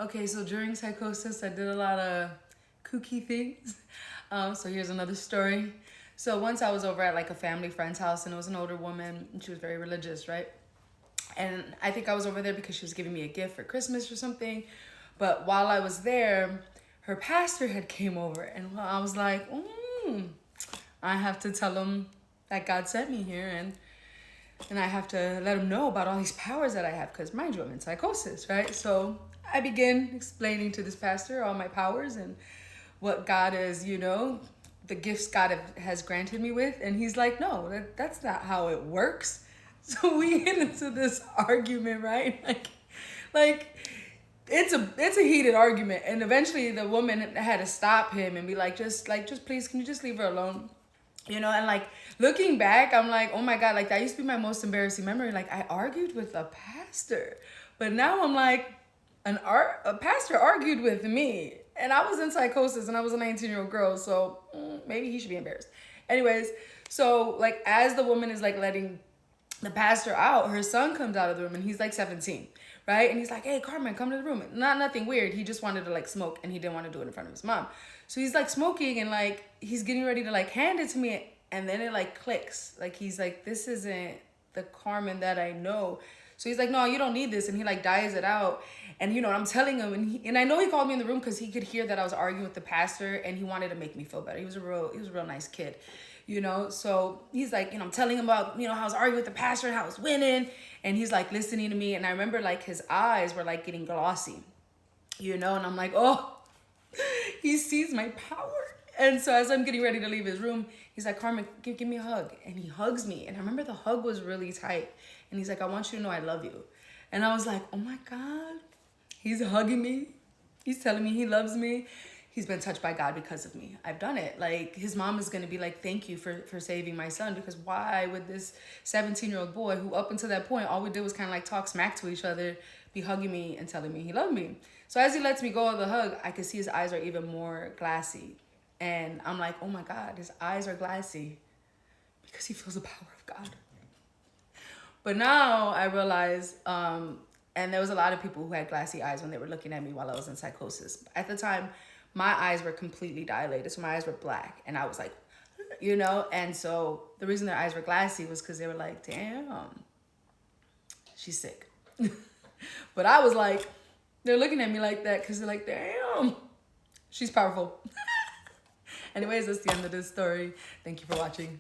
Okay, so during psychosis, I did a lot of kooky things. So here's another story. So once I was over at like a family friend's house, and it was an older woman, and she was very religious, right? And I think I was over there because she was giving me a gift for Christmas or something. But while I was there, her pastor had came over, and I was like, I have to tell him that God sent me here, and I have to let him know about all these powers that I have, because mind you, I'm in psychosis, right? So I begin explaining to this pastor all my powers and what God is, the gifts God has granted me with. And he's like, no, that's not how it works. So we get into this argument, right? Like it's a heated argument, and eventually the woman had to stop him and be like, just please, can you just leave her alone? And like looking back, I'm like, oh my God, like that used to be my most embarrassing memory. Like I argued with a pastor, but now I'm like, a pastor argued with me, and I was in psychosis, and I was a 19-year-old girl, so maybe he should be embarrassed. Anyways, so like as the woman is like letting the pastor out, her son comes out of the room, and he's like 17, right? And he's like, hey, Carmen, come to the room. Nothing weird. He just wanted to like smoke, and he didn't want to do it in front of his mom. So he's like smoking, and like he's getting ready to like hand it to me, and then it like clicks. Like he's like, this isn't the Carmen that I know. So he's like, no, you don't need this. And he like dies it out. And I'm telling him, and I know he called me in the room because he could hear that I was arguing with the pastor, and he wanted to make me feel better. He was a real nice kid. So he's like, I'm telling him about, how I was arguing with the pastor and how I was winning. And he's like listening to me. And I remember like his eyes were like getting glossy, and I'm like, oh, he sees my power. And so as I'm getting ready to leave his room, he's like, Carmen, give me a hug. And he hugs me. And I remember the hug was really tight. And he's like, I want you to know I love you. And I was like, oh my God, he's hugging me. He's telling me he loves me. He's been touched by God because of me. I've done it. Like his mom is going to be like, thank you for saving my son. Because why would this 17-year-old boy, who up until that point, all we did was kind of like talk smack to each other, be hugging me and telling me he loved me? So as he lets me go of the hug, I can see his eyes are even more glassy. And I'm like, oh my God, his eyes are glassy because he feels the power of God. But now I realize, and there was a lot of people who had glassy eyes when they were looking at me while I was in psychosis. At the time, my eyes were completely dilated. So my eyes were black. And I was like, and so the reason their eyes were glassy was because they were like, damn, she's sick. But I was like, they're looking at me like that because they're like, damn, she's powerful. Anyways, that's the end of this story. Thank you for watching.